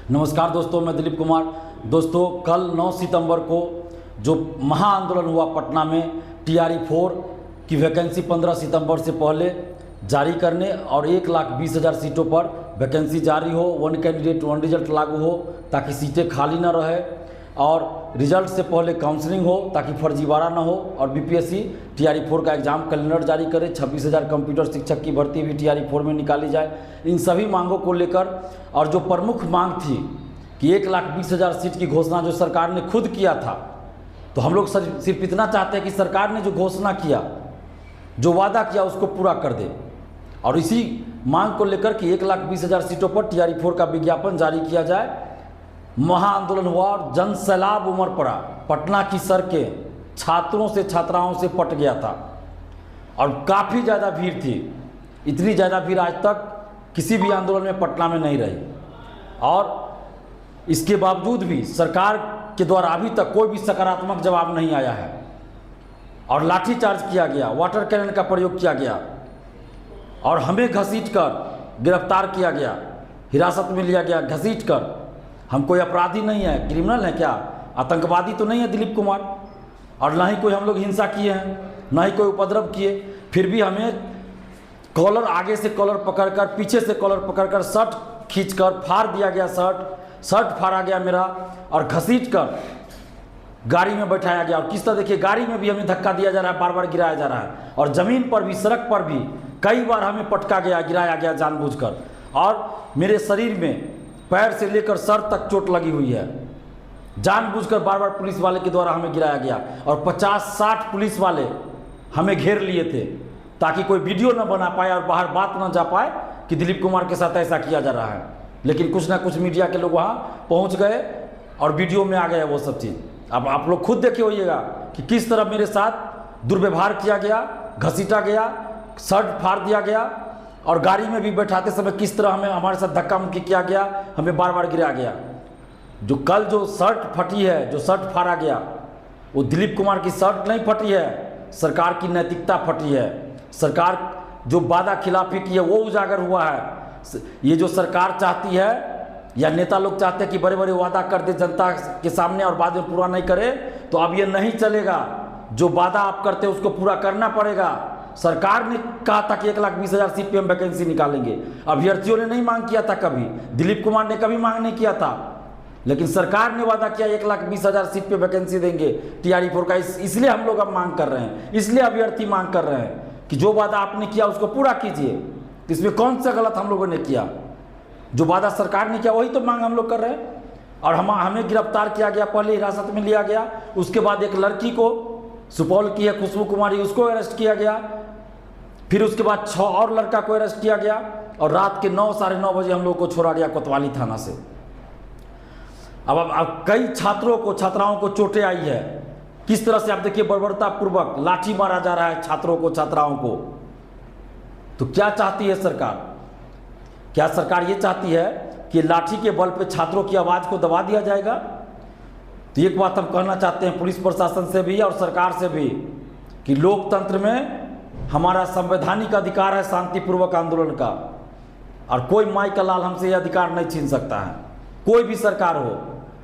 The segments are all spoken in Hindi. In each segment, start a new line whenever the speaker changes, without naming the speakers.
नमस्कार दोस्तों, मैं दिलीप कुमार। दोस्तों, कल 9 सितंबर को जो महाआंदोलन हुआ पटना में, TRE-4 की वैकेंसी 15 सितंबर से पहले जारी करने और 1,20,000 सीटों पर वैकेंसी जारी हो, 1 कैंडिडेट 1 रिजल्ट लागू हो ताकि सीटें खाली न रहे और रिजल्ट से पहले काउंसलिंग हो ताकि फर्जीवाड़ा न हो और BPSC TRE-4 का एग्ज़ाम कैलेंडर जारी करे। 26,000 कंप्यूटर शिक्षक की भर्ती भी TRE-4 में निकाली जाए। इन सभी मांगों को लेकर और जो प्रमुख मांग थी कि 1,20,000 सीट की घोषणा जो सरकार ने खुद किया था, तो हम लोग सिर्फ इतना चाहते हैं कि सरकार ने जो घोषणा किया, जो वादा किया, उसको पूरा कर दे। और इसी मांग को लेकर कि 1,20,000 सीटों पर TRE-4 का विज्ञापन जारी किया जाए। महाआंदोलन हुआ और जन सैलाब उमड़ पड़ा। पटना की सड़कें छात्रों से छात्राओं से पट गया था और काफ़ी ज़्यादा भीड़ थी। इतनी ज़्यादा भीड़ आज तक किसी भी आंदोलन में पटना में नहीं रही और इसके बावजूद भी सरकार के द्वारा अभी तक कोई भी सकारात्मक जवाब नहीं आया है और लाठीचार्ज किया गया, वाटर कैनन का प्रयोग किया गया और हमें घसीटकर गिरफ्तार किया गया, हिरासत में लिया गया घसीटकर। हम कोई अपराधी नहीं है, क्रिमिनल है क्या, आतंकवादी तो नहीं है दिलीप कुमार, और ना ही कोई हम लोग हिंसा किए हैं, ना ही कोई उपद्रव किए। फिर भी हमें कॉलर, आगे से कॉलर पकड़कर, पीछे से कॉलर पकड़कर, शर्ट खींचकर फाड़ दिया गया, शर्ट फाड़ा गया मेरा और घसीटकर गाड़ी में बैठाया गया। और किस तरह देखिए, गाड़ी में भी हमें धक्का दिया जा रहा है, बार बार गिराया जा रहा है और ज़मीन पर भी, सड़क पर भी कई बार हमें पटका गया, गिराया गया जानबूझकर। और मेरे शरीर में पैर से लेकर सर तक चोट लगी हुई है। जानबूझकर बार बार पुलिस वाले के द्वारा हमें गिराया गया और 50-60 पुलिस वाले हमें घेर लिए थे ताकि कोई वीडियो न बना पाए और बाहर बात न जा पाए कि दिलीप कुमार के साथ ऐसा किया जा रहा है। लेकिन कुछ ना कुछ मीडिया के लोग वहाँ पहुँच गए और वीडियो में आ गए वो सब चीज़। अब आप लोग खुद देखे होइएगा कि किस तरह मेरे साथ दुर्व्यवहार किया गया, घसीटा गया, शर्ट फाड़ दिया गया और गाड़ी में भी बैठाते समय किस तरह हमारे साथ धक्का मुक्की किया गया, हमें बार बार गिराया गया। जो कल जो शर्ट फटी है, जो शर्ट फाड़ा गया, वो दिलीप कुमार की शर्ट नहीं फटी है, सरकार की नैतिकता फटी है। सरकार जो वादा खिलाफी की है वो उजागर हुआ है। ये जो सरकार चाहती है या नेता लोग चाहते हैं कि बड़े बड़े वादा कर दे जनता के सामने और बाद में पूरा नहीं करे, तो अब ये नहीं चलेगा। जो वादा आप करते हैं उसको पूरा करना पड़ेगा। सरकार ने कहा था कि 1,20,000 सीट पे हम वैकेंसी निकालेंगे। अभ्यर्थियों ने नहीं मांग किया था कभी, दिलीप कुमार ने कभी मांग नहीं किया था, लेकिन सरकार ने वादा किया 1,20,000 सीट पे वैकेंसी देंगे TRE-4 का। इसलिए हम लोग अब मांग कर रहे हैं, इसलिए अभ्यर्थी मांग कर रहे हैं कि जो वादा आपने किया उसको पूरा कीजिए। इसमें कौन सा गलत हम लोगों ने किया? जो वादा सरकार ने किया वही तो मांग हम लोग कर रहे हैं। और हमें गिरफ्तार किया गया, पहले हिरासत में लिया गया, उसके बाद एक लड़की को, सुपौल की है खुशबू कुमारी, उसको अरेस्ट किया गया, फिर उसके बाद 6 और लड़का को अरेस्ट किया गया और रात के 9, साढ़े 9 बजे हम लोग को छोड़ा गया कोतवाली थाना से। अब कई छात्रों को, छात्राओं को चोटें आई है। किस तरह से आप देखिए, बर्बरतापूर्वक लाठी मारा जा रहा है छात्रों को, छात्राओं को। तो क्या चाहती है सरकार? क्या सरकार ये चाहती है कि लाठी के बल पे छात्रों की आवाज़ को दबा दिया जाएगा? तो एक बात हम कहना चाहते हैं पुलिस प्रशासन से भी और सरकार से भी कि लोकतंत्र में हमारा संवैधानिक अधिकार है शांतिपूर्वक आंदोलन का, और कोई माई का लाल हमसे यह अधिकार नहीं छीन सकता है। कोई भी सरकार हो,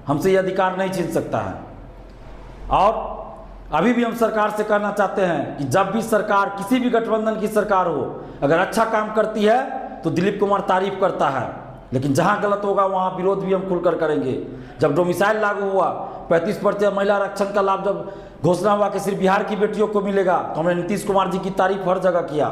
हमसे यह अधिकार नहीं छीन सकता है। और अभी भी हम सरकार से कहना चाहते हैं कि जब भी सरकार, किसी भी गठबंधन की सरकार हो, अगर अच्छा काम करती है तो दिलीप कुमार तारीफ करता है, लेकिन जहां गलत होगा वहां विरोध भी हम खुलकर करेंगे। जब डोमिसाइल लागू हुआ, 35% महिला आरक्षण का लाभ जब घोषणा हुआ कि सिर्फ बिहार की बेटियों को मिलेगा, तो हमने नीतीश कुमार जी की तारीफ हर जगह किया।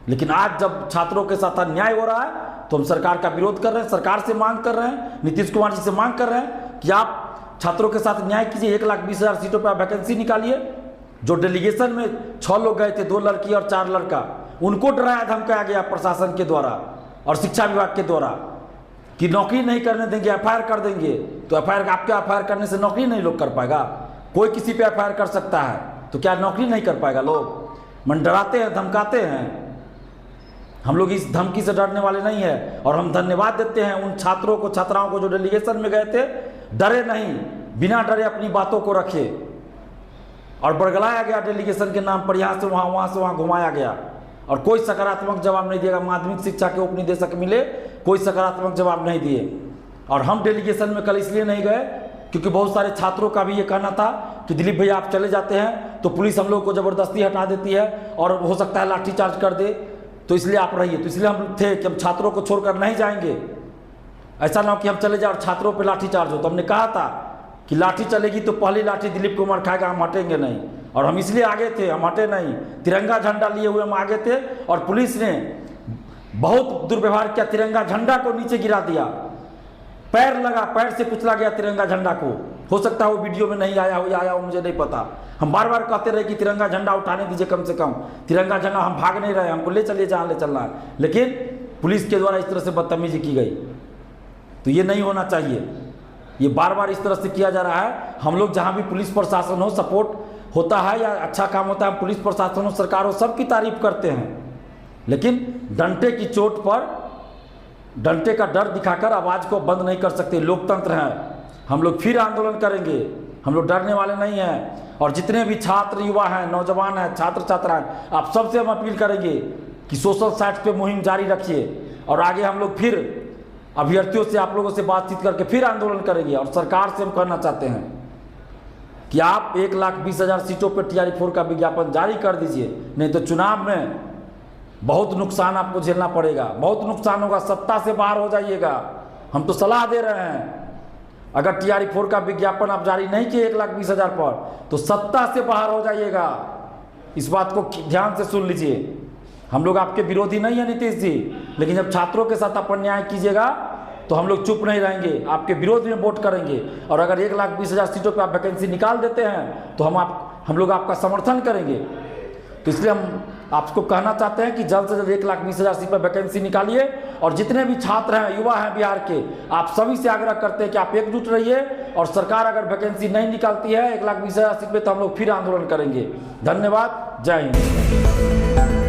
लेकिन आज जब छात्रों के साथ अन्याय हो रहा है तो हम सरकार का विरोध कर रहे हैं, सरकार से मांग कर रहे हैं, नीतीश कुमार जी से मांग कर रहे हैं कि आप छात्रों के साथ न्याय कीजिए, 1,20,000 सीटों पर वैकेंसी निकालिए। जो डेलीगेशन में 6 लोग गए थे, 2 लड़की और 4 लड़का, उनको डराया धमकाया गया प्रशासन के द्वारा और शिक्षा विभाग के द्वारा कि नौकरी नहीं करने देंगे, FIR कर देंगे। तो आपके FIR करने से नौकरी नहीं लोग कर पाएगा? कोई किसी पे FIR कर सकता है, तो क्या नौकरी नहीं कर पाएगा लोग? मन डराते हैं, धमकाते हैं। हम लोग इस धमकी से डरने वाले नहीं है और हम धन्यवाद देते हैं उन छात्रों को, छात्राओं को जो डेलीगेशन में गए थे, डरे नहीं, बिना डरे अपनी बातों को रखे और बरगलाया गया डेलीगेशन के नाम पर, यहाँ से वहाँ घुमाया गया और कोई सकारात्मक जवाब नहीं दिएगा। माध्यमिक शिक्षा के उपनिदेशक मिले, कोई सकारात्मक जवाब नहीं दिए। और हम डेलीगेशन में कल इसलिए नहीं गए क्योंकि बहुत सारे छात्रों का भी ये कहना था कि दिलीप भैया आप चले जाते हैं तो पुलिस हम लोग को ज़बरदस्ती हटा देती है और हो सकता है लाठीचार्ज कर दे, तो इसलिए आप रहिए। तो इसलिए हम थे कि हम छात्रों को छोड़कर नहीं जाएंगे, ऐसा ना हो कि हम चले जाए और छात्रों पर लाठीचार्ज हो। तो हमने कहा था कि लाठी चलेगी तो पहली लाठी दिलीप कुमार खाएगा, हम हटेंगे नहीं। और हम इसलिए आगे थे, हम हटे नहीं, तिरंगा झंडा लिए हुए हम आगे थे और पुलिस ने बहुत दुर्व्यवहार किया, तिरंगा झंडा को नीचे गिरा दिया, पैर लगा, पैर से कुचला गया तिरंगा झंडा को। हो सकता है वो वीडियो में नहीं आया हो या आया हो, मुझे नहीं पता। हम बार बार कहते रहे कि तिरंगा झंडा उठाने दीजिए, कम से कम तिरंगा झंडा, हम भाग नहीं रहे, हमको ले चलिए जहाँ ले चलना है, लेकिन पुलिस के द्वारा इस तरह से बदतमीजी की गई। तो ये नहीं होना चाहिए, ये बार बार इस तरह से किया जा रहा है। हम लोग जहाँ भी पुलिस प्रशासन हो, सपोर्ट होता है या अच्छा काम होता है, हम पुलिस प्रशासन हो, सरकार हो, सबकी तारीफ करते हैं, लेकिन डंडे की चोट पर, डंडे का डर दिखाकर आवाज़ को बंद नहीं कर सकते। लोकतंत्र है, हम लोग फिर आंदोलन करेंगे, हम लोग डरने वाले नहीं हैं। और जितने भी छात्र युवा हैं, नौजवान हैं, छात्र छात्रा हैं, आप सबसे हम अपील करेंगे कि सोशल साइट्स पे मुहिम जारी रखिए और आगे हम लोग फिर अभ्यर्थियों से, आप लोगों से बातचीत करके फिर आंदोलन करेंगे। और सरकार से हम कहना चाहते हैं कि आप 1,20,000 सीटों पर TRE-4 का विज्ञापन जारी कर दीजिए, नहीं तो चुनाव में बहुत नुकसान आपको झेलना पड़ेगा, बहुत नुकसान होगा, सत्ता से बाहर हो जाइएगा। हम तो सलाह दे रहे हैं, अगर TRE-4 का विज्ञापन आप जारी नहीं किए 1,20,000 पर तो सत्ता से बाहर हो जाइएगा। इस बात को ध्यान से सुन लीजिए। हम लोग आपके विरोधी नहीं है नीतीश जी, लेकिन जब छात्रों के साथ आप अन्याय कीजिएगा तो हम लोग चुप नहीं रहेंगे, आपके विरोध में वोट करेंगे। और अगर 1,20,000 सीटों पर आप वैकेंसी निकाल देते हैं तो हम लोग आपका समर्थन करेंगे। तो इसलिए हम आपको कहना चाहते हैं कि जल्द से जल्द 1,20,000 सीट पर वैकेंसी निकालिए। और जितने भी छात्र हैं, युवा हैं बिहार के, आप सभी से आग्रह करते हैं कि आप एकजुट रहिए। और सरकार अगर वैकेंसी नहीं निकालती है 1,20,000 सीट पे तो हम लोग फिर आंदोलन करेंगे। धन्यवाद, जय हिंद।